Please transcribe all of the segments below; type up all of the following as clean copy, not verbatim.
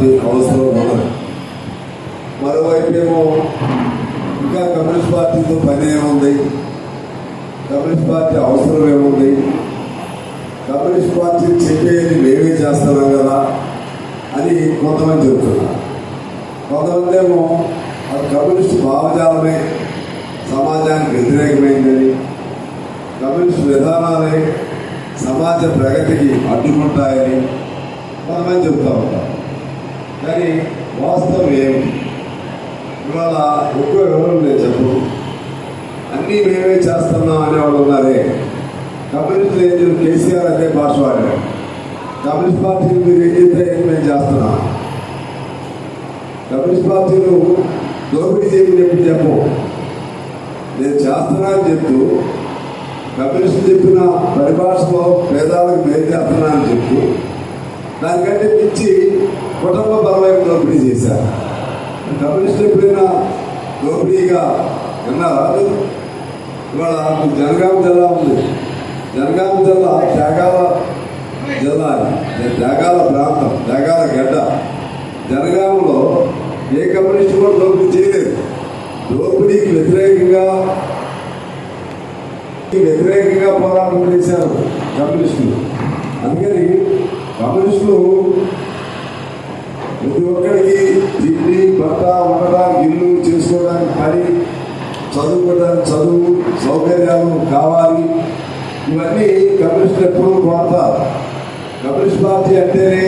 Party అవసరం ఉన్నది. మరోవైపు ఏమో ఇంకా కమ్యూనిస్ట్ పార్టీతో పని ఏముంది, కమ్యూనిస్ట్ పార్టీ అవసరం ఏముంది, కమ్యూనిస్ట్ పార్టీ చెప్పేది మేమే చేస్తున్నాం కదా అని కొంతమంది చెబుతున్నారు. కొంతమంది ఏమో అది కమ్యూనిస్ట్ భావజాలమే సమాజానికి వ్యతిరేకమైందని, కమ్యూనిస్ట్ విధానాలే సమాజ ప్రగతికి అడ్డుకుంటాయని కొంతమంది చెబుతూ ఉంటారు. కానీ వాస్తవం ఏమిటి? ఇవాళ ఎక్కువ వివరం లేదు చెప్పు. అన్నీ మేమే చేస్తున్నాం అనేవాళ్ళు ఉన్నారే. కమ్యూనిస్టులు ఏం చేసి కేసీఆర్ అదే భాష వాడారు. కమ్యూనిస్ట్ పార్టీలు మీరు ఏం చేస్తే మేము చేస్తున్నాం. కమ్యూనిస్ట్ పార్టీలు దోపిడీ చేయమని చెప్పి చెప్పు, నేను చేస్తున్నా అని చెప్తూ కమ్యూనిస్టులు చెప్పిన పరిభాషలో పేదాలకు మేలు చేస్తున్నా అని చెప్తూ దానికంటే మించి కుటుంబ బలమైన దోపిడీ చేశారు. కమ్యూనిస్టులు ఎప్పుడైనా దోపిడీగా విన్నారా? ఇవాళ జనగామ జిల్లా ఉంది. జనగామ జిల్లా త్యాగాల జిల్లా, త్యాగాల ప్రాంతం, త్యాగాల గడ్డ. జనగామలో ఏ కమ్యూనిస్టు కూడా దోపిడీ చేయలేదు. దోపిడీకి వ్యతిరేకంగా పోరాటం చేశారు కమ్యూనిస్టులు. అందుకని కమ్యూనిస్టులు ప్రతి ఒక్కరికి తిండి, బట్ట, ఉండడానికి ఇల్లు, చేసుకోవడానికి పని, చదువుకోవడానికి చదువు, సౌకర్యాలు కావాలి. ఇవన్నీ కమ్యూనిస్టులు ఎప్పుడూ కోరతారు. కమ్యూనిస్ట్ పార్టీ అంటేనే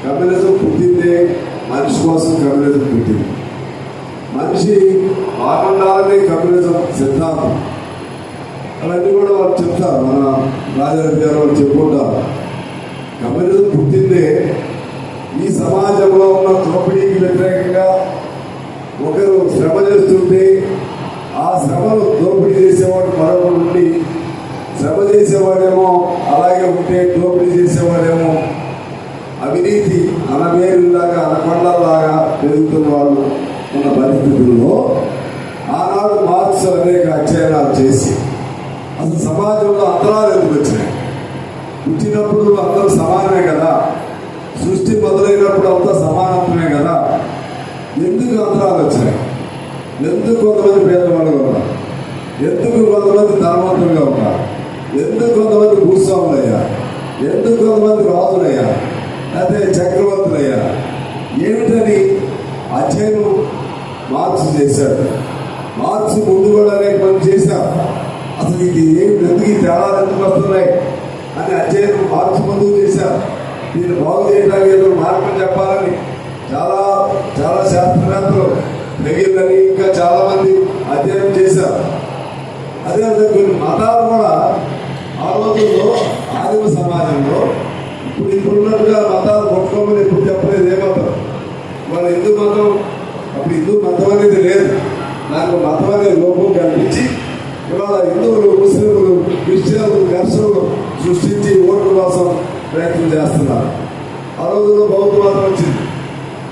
కమ్యూనిజం పుట్టిందే మనిషి కోసం. కమ్యూనిజం పుట్టింది, మనిషి బాగుండాలనే కమ్యూనిజం సిద్ధాంతం. అవన్నీ కూడా వాళ్ళు చెప్తారు. మన రాజారెడ్డి గారు వాళ్ళు చెప్పుకుంటారు. కమ్యూనిజం పుట్టిందే ఈ సమాజంలో ఉన్న దోపిడీకి వ్యతిరేకంగా. ఒకరు శ్రమ చేస్తుంటే ఆ శ్రమను దోపిడీ చేసేవాడు మరొకరు ఉండి, శ్రమ చేసేవాడేమో అలాగే ఉంటే దోపిడీ చేసేవాడేమో అవినీతి అనవేరులాగా అనకొండలాగా పెరుగుతున్న వాళ్ళు ఉన్న పరిస్థితుల్లో ఆనాడు మార్క్స్ అనేక అధ్యయనాలు చేసి అసలు సమాజంలో అంతరాలు ఎందుకు వచ్చినాయి? పుట్టినప్పుడు అందరూ సమానమే కదా, సృష్టి మొదలైనప్పుడు అంతా సమానత్వమే కదా, ఎందుకు అంతరాలు వచ్చాయి? ఎందుకు కొంతమంది పేదవాళ్ళుగా ఉన్నారు? ఎందుకు కొంతమంది ధనవంతులుగా ఉన్నారు? ఎందుకు కొంతమంది భూస్వాములయ్యారు? ఎందుకు కొంతమంది రాజులయ్యారు, లేకపోతే చక్రవర్తులయ్యారు? ఏమిటని అధ్యయనం మార్క్స్ చేశాడు. మార్క్స్ ముందు కూడా అనేక మంది చేశారు. అసలు ఇది ఏమిటి, ఎందుకు ఈ తేడాలు ఎందుకు వస్తున్నాయి అని అధ్యయనం మార్క్స్ ముందుకు చేశారు. దీన్ని బాగు చేయడానికి ఏదో మార్గం చెప్పాలని చాలా చాలా శాస్త్రవేత్తలు మిగిలినని ఇంకా చాలా మంది అధ్యయనం చేశారు. అదేవిధంగా కొన్ని మతాలు కూడా ఆ రోజుల్లో ఆదిమ సమాజంలో ఇప్పుడున్నట్టుగా మతాలు కొట్టుకోమని ఎప్పుడు చెప్పలేదు. ఏ మతం వాళ్ళ హిందూ మతం, అప్పుడు హిందూ మతం అనేది లేదు. నాకు మతం అనే లోపం కనిపించి ఇవాళ హిందువులు, ముస్లింలు, క్రిస్టియన్లు ఘర్షణలు సృష్టించి ఓట్ల కోసం ప్రయత్నం చేస్తున్నారు. ఆ రోజుల్లో బౌద్ధ మతం వచ్చింది,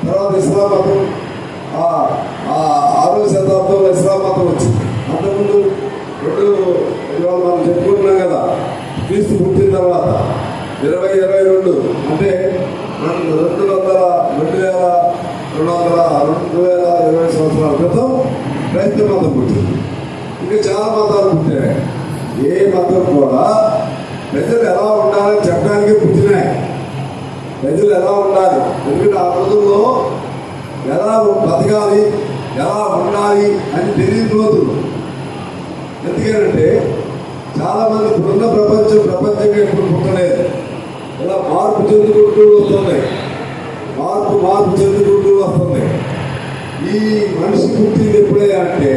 తర్వాత ఇస్లాం మతం, 6వ శతాబ్దంలో ఇస్లాం మతం వచ్చింది. అంతకుముందు ఇవాళ మనం చెప్పుకుంటున్నాం కదా, క్రీస్తు పుట్టిన తర్వాత 2022 అంటే 2220 సంవత్సరాల క్రితం క్రైస్తవ మతం పుట్టింది. ఇంకా చాలా మతాలు పుట్టాయి. ఏ మతం కూడా ప్రజలు ఎలా ఉండాలని చెప్పడానికి పుట్టినాయి. ప్రజలు ఎలా ఉండాలి, ఎందుకంటే ఆ రోజుల్లో ఎలా బతకాలి, ఎలా ఉండాలి అని తెలియని రోజులు. ఎందుకంటే చాలా మంది ఇప్పుడున్న ప్రపంచంగా ఇప్పుడు పుట్టలేదు. ఇలా మార్పు చెందుకుంటూ వస్తున్నాయి, మార్పు చెందుకుంటూ వస్తున్నాయి. ఈ మనిషి పుట్టింది ఎప్పుడే అంటే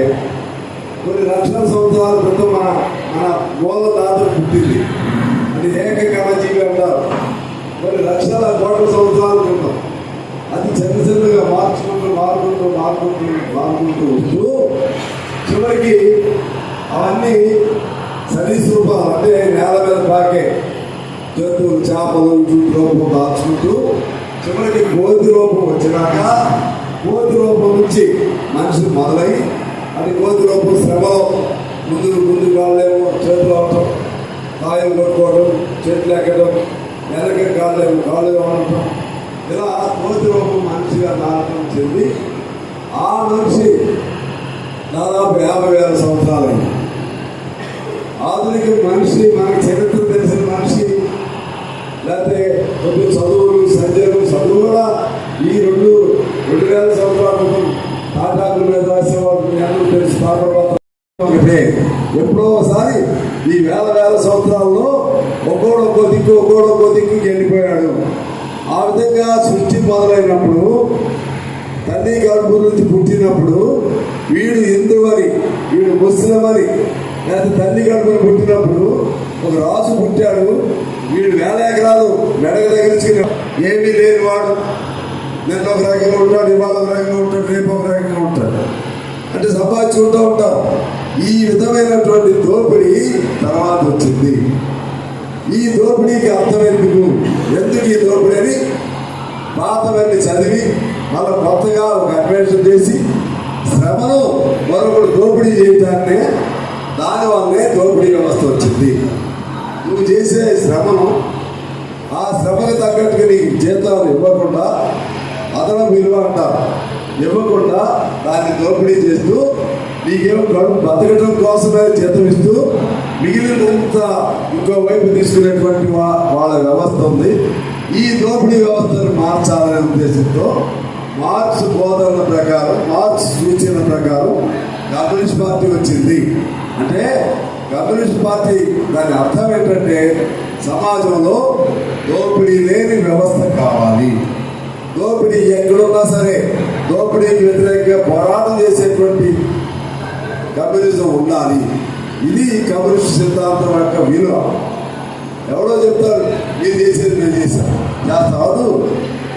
కొన్ని లక్షల సంవత్సరాల క్రితం మన మూల దాతలు పుట్టింది. అది ఏకకణజీవి అంటారు. కొన్ని లక్షల కోట్ల సంవత్సరాల క్రితం అది చిన్నగా మార్చుకుంటూ వస్తూ చివరికి అవన్నీ సరీసృపాలు అంటే నేల మీద పాకే జంతువులు, చేపలు, రూపం దాచుకుంటూ చివరికి కోతి రూపం వచ్చినాక కోతి రూపం నుంచి మనుషులు మొదలై అది కోతి రూపం శ్రమలో ముందు కాళ్ళేమో చేతులు అవటం, కాయలు కొట్టుకోవడం, చెట్లు ఎక్కడం, వెనక కాళ్ళు ఉండటం, ఇలా కోతి రూపం మనిషి మనిషిగా మారడం చెంది ఆ మనిషి దాదాపు 50,000 సంవత్సరాలైంది. ఆధునిక మనిషి, మనకి చరిత్ర తెలిసిన మనిషి, లేకపోతే కొన్ని చదువులు సంజయులు చదువు కూడా ఈ 2,000 సంవత్సరాల క్రితం తాటాకుల మీద రాసేవాళ్ళు జ్ఞానం తెలిసి ఒకటే. ఎప్పుడో ఒకసారి ఈ వేల సంవత్సరాల్లో ఒక్కోడొక్కో దిక్కు వెళ్ళిపోయాడు. ఆ విధంగా సృష్టి మొదలైనప్పుడు, తల్లి గర్భం నుంచి పుట్టినప్పుడు వీడు హిందూ అని, వీడు ముస్లిం అని, లేకపోతే తల్లి గర్భం పుట్టినప్పుడు ఒక రాజు పుట్టాడు. వీడు 1000 ఎకరాలు మెడగ తగిలించుకుని ఏమీ లేని వాడు. నిన్న ఒక రకంగా ఉంటాడు, ఇవాళ ఒక రకంగా ఉంటాడు, రేపు ఒక రకంగా ఉంటాడు, అంటే సంపాదించుకుంటూ ఉంటారు. ఈ విధమైనటువంటి దోపిడీ తర్వాత వచ్చింది. ఈ దోపిడీకి అర్థం ఎందుకు ఈ దోపిడీ అని పాతవన్నీ చదివి మళ్ళీ కొత్తగా ఒక అన్వేషణ చేసి శ్రమను మరొకడు దోపిడీ చేయటాన్ని, దానివల్లే దోపిడీ వ్యవస్థ వచ్చింది. నువ్వు చేసే శ్రమను ఆ శ్రమకు తగ్గట్టుగా నీకు జీతాలు ఇవ్వకుండా, అదనపు విలువ అంటారు, ఇవ్వకుండా దాన్ని దోపిడీ చేస్తూ నీకేమో బతకడం కోసమే జీతం ఇస్తూ మిగిలినంత ఇంకోవైపు తీసుకునేటువంటి వాళ్ళ వ్యవస్థ ఉంది. ఈ దోపిడీ వ్యవస్థను మార్చాలనే ఉద్దేశంతో మార్క్స్ బోధనల ప్రకారం, మార్క్స్ సూచన ప్రకారం కమ్యూనిస్ట్ పార్టీ వచ్చింది. అంటే కమ్యూనిస్ట్ పార్టీ దాని అర్థం ఏంటంటే సమాజంలో దోపిడీ లేని వ్యవస్థ కావాలి. దోపిడీ ఎక్కడున్నా సరే దోపిడీకి వ్యతిరేకంగా పోరాటం చేసేటువంటి కమ్యూనిజం ఉండాలి. ఇది కమ్యూనిస్ట్ సిద్ధాంతం యొక్క విలువ. ఎవడో చెప్తారు మీరు చేసేది మేము చేశాను, చేస్తాడు.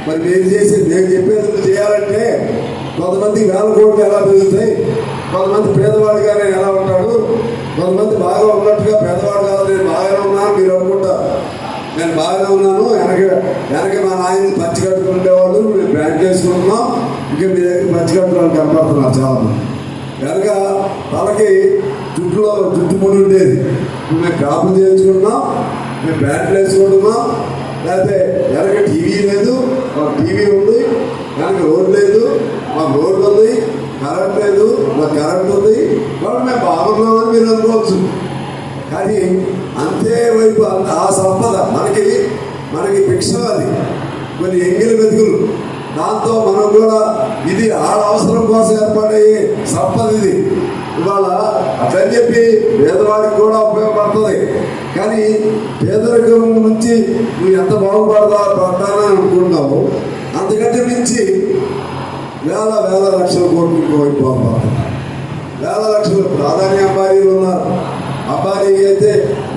మరి మీరు చేసేది మేము చెప్పేది చేయాలంటే కొంతమంది 1000 కోట్లు ఎలా పెరుగుతాయి, కొంతమంది పేదవాడిగానే ఎలా ఉంటాడు, కొంతమంది బాగా ఉన్నట్టుగా పేదవాడు కాదు నేను బాగానే ఉన్నాను మీరు అనుకుంటారు. నేను బాగానే ఉన్నాను, వెనక మా నాయన పంచి కట్టుకుండేవాళ్ళు, మేము బ్యాంక్ వేసుకుంటున్నాం, ఇంకా మీ దగ్గర పంచి కట్టుకోవాలి కనపడుతున్నారు చాలా మంది. వెనక తలకి జుట్టుముడి ఉండేది, మేము కాపు చేయించుకుంటున్నాం, మేము బ్యాంకులు వేసుకుంటున్నాం. లేకపోతే వెనక టీవీ లేదు, మాకు టీవీ ఉంది, వెనక రోడ్ లేదు, మాకు రోడ్డు ఉంది, కరెంట్ లేదు, మాకు కరెంట్ ఉంది, కాబట్టి మేము బాగున్నామని మీరు అనుకోవచ్చు. కానీ అంతే వైపు ఆ సంపద మనకి భిక్ష, అది కొన్ని ఎంగిలి వెతుకులు, దాంతో మనం కూడా ఇది ఆడ అవసరం కోసం ఏర్పడయ్యే సంపద ఇది. ఇవాళ అట్లని చెప్పి పేదవాడికి కూడా ఉపయోగపడుతుంది. కానీ పేదరికం నుంచి నువ్వు ఎంత పడతానని అనుకుంటున్నావు, అంతకంటే మించి వేల లక్షల కోట్లు ఇంకోవైపు పోతారు. 1000 లక్షలు ప్రాధాన్య అంబానీలు ఉన్నారు. అంబానీకి అయితే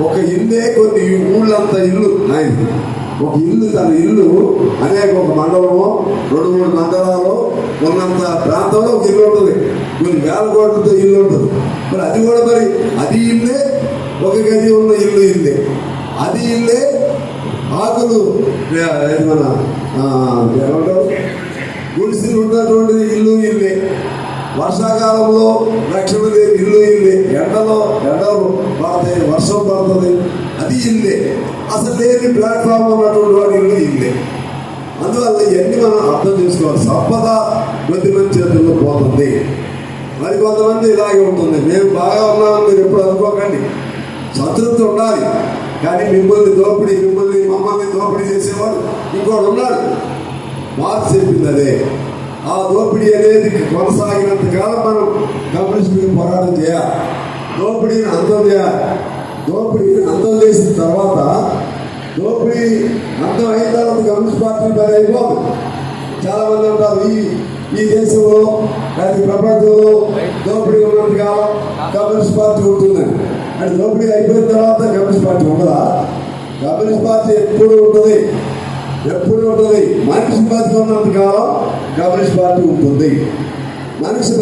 ఒక ఇల్లే కొన్ని ఊళ్ళంత ఇల్లు ఆయన, ఒక ఇల్లు తన ఇల్లు అనేక ఒక మండలము 2-3 మండలాలు ఉన్నంత ప్రాంతంలో ఒక ఇల్లు ఉంటుంది. కొన్ని 1000 కోట్లతో ఇల్లు ఉంటుంది. మరి అది కూడా అది ఇల్లే, ఒక గది ఉన్న ఇల్లు ఇల్లే, అది ఇల్లే, ఆకులు మన ఏమంటారు గుడిసెలు ఉన్నటువంటి ఇల్లు ఇల్లే, వర్షాకాలంలో రక్షణ లేని ఇల్లు ఇల్లే, ఎండలు పడతాయి, వర్షం పడుతుంది, అది ఇల్లే, అసలు లేని ప్లాట్ఫామ్ ఉన్నటువంటి వాడి ఇల్లు ఇల్లే. అందువల్ల ఇవన్నీ మనం అర్థం చేసుకోవాలి. సంపద కొద్దిమంది చేతుల్లో పోతుంది, మరి కొంతమంది ఇలాగే ఉంటుంది. మేము బాగా ఉన్నామని మీరు ఎప్పుడు అనుకోకండి, సంతృప్తి ఉండాలి. కానీ మమ్మల్ని దోపిడీ చేసేవాడు ఇంకోటి ఉన్నాడు. మార్క్స్ చెప్పింది అదే. ఆ దోపిడీ అనేది కొనసాగినంత కాలం మనం కమ్యూనిస్టుకి పోరాటం చేయాలి, దోపిడీని అంతం చేయాలి. దోపిడీని అంతం చేసిన తర్వాత, దోపిడీ అంతం అయిన తర్వాత కమ్యూనిస్ట్ పార్టీ పని అయిపోతుంది. చాలా మంది ఉంటారు ఈ దేశంలో లేదా ప్రపంచంలో దోపిడీ ఉన్నంత కాలం కమ్యూనిస్ట్ పార్టీ ఉంటుందని. అంటే దోపిడీ అయిపోయిన తర్వాత కమ్యూనిస్ట్ పార్టీ ఉండదా? కమ్యూనిస్ట్ పార్టీ ఎప్పుడు ఉంటుంది. మనిషి బతికి ఉన్నంత కాలం కమ్యూనిస్ట్ పార్టీ ఉంటుంది. మనిషి